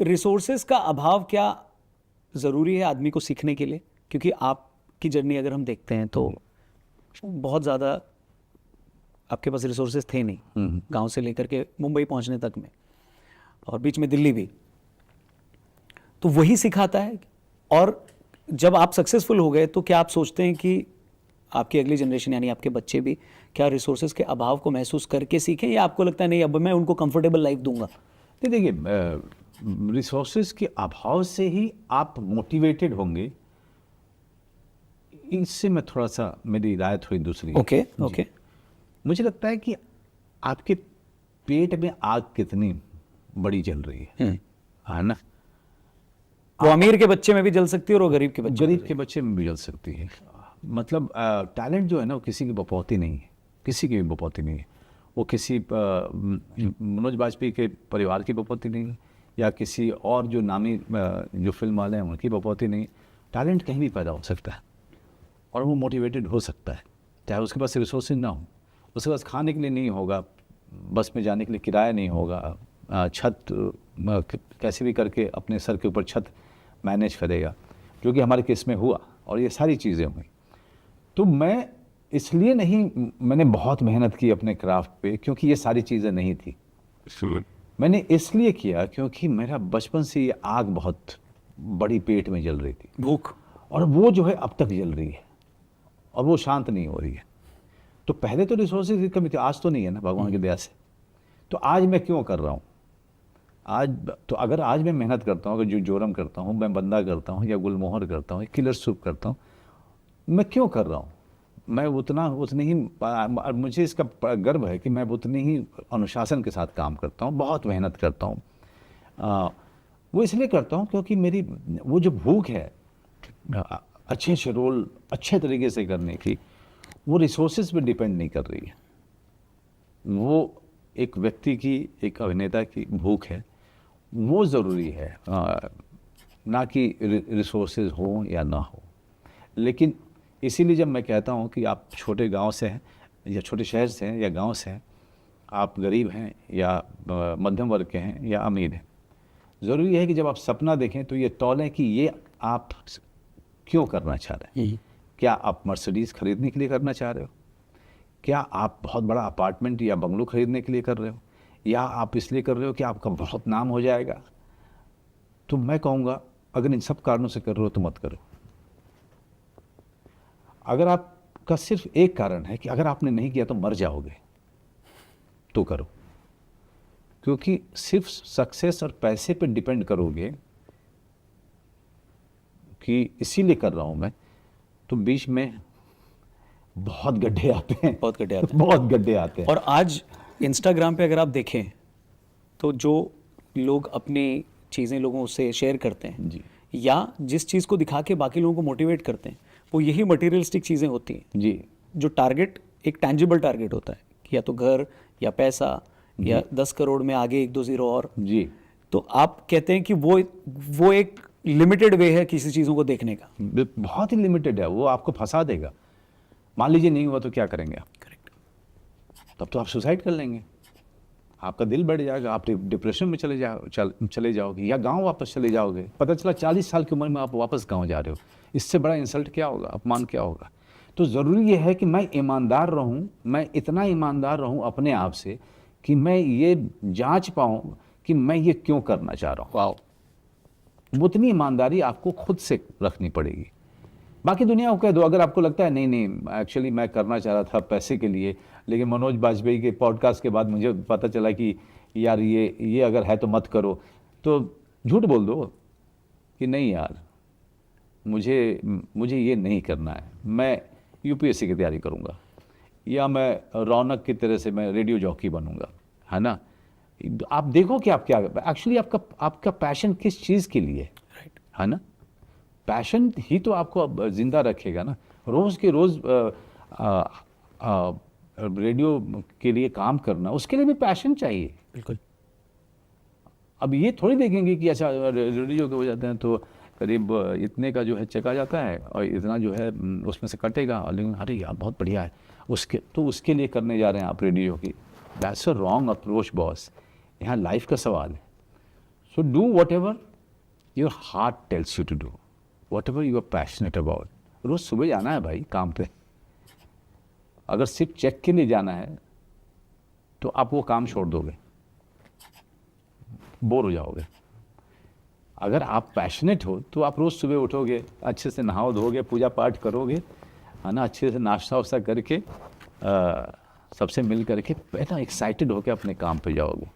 Resources का अभाव क्या ज़रूरी है आदमी को सीखने के लिए? क्योंकि आपकी जर्नी अगर हम देखते हैं तो बहुत ज़्यादा आपके पास रिसोर्सेज थे नहीं, गांव से लेकर के मुंबई पहुंचने तक में, और बीच में दिल्ली भी। तो वही सिखाता है। और जब आप सक्सेसफुल हो गए तो क्या आप सोचते हैं कि आपकी अगली जनरेशन यानी आपके बच्चे भी क्या रिसोर्सेज के अभाव को महसूस करके सीखें, या आपको लगता है नहीं अब मैं उनको कंफर्टेबल लाइफ दूंगा? नहीं, देखिए, रिसोर्सेज के अभाव से ही आप मोटिवेटेड होंगे, इससे मैं थोड़ा सा, मेरी राय थोड़ी दूसरी है। Okay okay. मुझे लगता है कि आपके पेट में आग कितनी बड़ी जल रही है ना? वो अमीर के बच्चे में भी जल सकती है और वो गरीब के बच्चे में भी जल सकती है। मतलब टैलेंट जो है ना, वो किसी की बपौती नहीं है, किसी की भी बपौती नहीं है। वो किसी मनोज बाजपेयी के परिवार की बपौती नहीं है, या किसी और जो नामी जो फिल्म वाले हैं उनकी बपौती नहीं है। टैलेंट कहीं भी पैदा हो सकता है और वो मोटिवेटेड हो सकता है, चाहे उसके पास रिसोर्सेज ना हो, उसके पास खाने के लिए नहीं होगा, बस में जाने के लिए किराया नहीं होगा, छत कैसे भी करके अपने सर के ऊपर छत मैनेज करेगा, जो कि हमारे केस में हुआ, और ये सारी चीज़ें हुई। तो मैं इसलिए नहीं, मैंने बहुत मेहनत की अपने क्राफ्ट पे, क्योंकि ये सारी चीज़ें नहीं थी। मैंने इसलिए किया क्योंकि मेरा बचपन से ये आग बहुत बड़ी पेट में जल रही थी, भूख, और वो जो है अब तक जल रही है और वो शांत नहीं हो रही है। तो पहले तो रिसोर्सेज की कमी थी, आज तो नहीं है ना, भगवान की दया से। तो आज मैं क्यों कर रहा हूँ? आज तो अगर आज मैं मेहनत करता हूँ, अगर जो जोरम करता हूँ, मैं बंदा करता हूँ, या गुलमोहर करता हूँ, किलर सूप करता हूँ, मैं क्यों कर रहा हूँ? मैं उतनी ही, मुझे इसका गर्व है कि मैं उतनी ही अनुशासन के साथ काम करता हूँ, बहुत मेहनत करता हूँ। वो इसलिए करता हूँ क्योंकि मेरी वो जो भूख है अच्छे से रोल अच्छे तरीके से करने की, वो रिसोर्सेज पे डिपेंड नहीं कर रही है। वो एक व्यक्ति की, एक अभिनेता की भूख है, वो ज़रूरी है, ना कि रिसोर्सेज हो या ना हो। लेकिन इसीलिए जब मैं कहता हूँ कि आप छोटे गांव से हैं, या छोटे शहर से हैं, या गांव से हैं, आप गरीब हैं या मध्यम वर्ग के हैं या अमीर हैं, ज़रूरी है कि जब आप सपना देखें तो ये तौलें कि ये आप क्यों करना चाह रहे हैं। क्या आप मर्सिडीज़ खरीदने के लिए करना चाह रहे हो? क्या आप बहुत बड़ा अपार्टमेंट या बंगलो खरीदने के लिए कर रहे हो? या आप इसलिए कर रहे हो कि आपका बहुत नाम हो जाएगा? तो मैं कहूँगा, अगर इन सब कारणों से कर रहे हो तो मत करो। अगर आपका सिर्फ एक कारण है कि अगर आपने नहीं किया तो मर जाओगे, तो करो। क्योंकि सिर्फ सक्सेस और पैसे पे डिपेंड करोगे कि इसीलिए कर रहा हूँ मैं, तो बीच में बहुत गड्ढे आते हैं, बहुत गड्ढे आते हैं। बहुत गड्ढे आते हैं। और आज इंस्टाग्राम पे अगर आप देखें तो जो लोग अपनी चीज़ें लोगों से शेयर करते हैं जी या जिस चीज़ को दिखा के बाकी लोगों को मोटिवेट करते हैं, वो यही मटेरियलिस्टिक चीज़ें होती हैं। जी, जो टारगेट एक टैंजिबल टारगेट होता है कि या तो घर या पैसा या 10 करोड़ में आगे 1-2 ज़ीरो और। जी, तो आप कहते हैं कि वो एक लिमिटेड वे है किसी चीज़ों को देखने का। बहुत ही लिमिटेड है, वो आपको फंसा देगा। मान लीजिए नहीं हुआ तो क्या करेंगे आप? करेक्ट। तब तो आप सुसाइड कर लेंगे, आपका दिल बढ़ जाएगा, आप डिप्रेशन में चले जाओगे, या गांव वापस चले जाओगे। पता चला 40 साल की उम्र में आप वापस गांव जा रहे हो। इससे बड़ा इंसल्ट क्या होगा, अपमान क्या होगा? तो ज़रूरी ये है कि मैं ईमानदार रहूं, मैं इतना ईमानदार रहूं अपने आप से कि मैं ये जांच पाऊं कि मैं ये क्यों करना चाह रहा हूं। वाह। उतनी ईमानदारी आपको खुद से रखनी पड़ेगी। बाकी दुनिया को कह दो, अगर आपको लगता है नहीं नहीं एक्चुअली मैं करना चाह रहा था पैसे के लिए, लेकिन मनोज बाजपेयी के पॉडकास्ट के बाद मुझे पता चला कि यार ये अगर है तो मत करो, तो झूठ बोल दो कि नहीं यार, मुझे ये नहीं करना है, मैं यूपीएससी की तैयारी करूँगा, या मैं रौनक की तरह से मैं रेडियो जॉकी बनूंगा, है ना? आप देखो कि आप क्या एक्चुअली आपका पैशन किस चीज़ के लिए, राइट। है ना? पैशन ही तो आपको अब जिंदा रखेगा ना। रोज़ के रोज़ रेडियो के लिए काम करना, उसके लिए भी पैशन चाहिए। बिल्कुल। अब ये थोड़ी देखेंगे कि अच्छा रेडियो के हो जाते हैं तो करीब इतने का जो है चेक आ जाता है और इतना जो है उसमें से कटेगा, लेकिन अरे यार बहुत बढ़िया है, उसके लिए करने जा रहे हैं आप रेडियो की। That's a wrong approach boss. यहाँ लाइफ का सवाल है। So do whatever your heart tells you to do, whatever you are passionate about. रोज सुबह जाना है भाई काम पे। अगर सिर्फ चेक के लिए जाना है तो आप वो काम छोड़ दोगे, बोर हो जाओगे। अगर आप पैशनेट हो तो आप रोज़ सुबह उठोगे, अच्छे से नहाओ धोगे, पूजा पाठ करोगे, है ना, अच्छे से नाश्ता वाश्ता करके सबसे मिल करके ना एक्साइटेड होकर अपने काम पे जाओगे।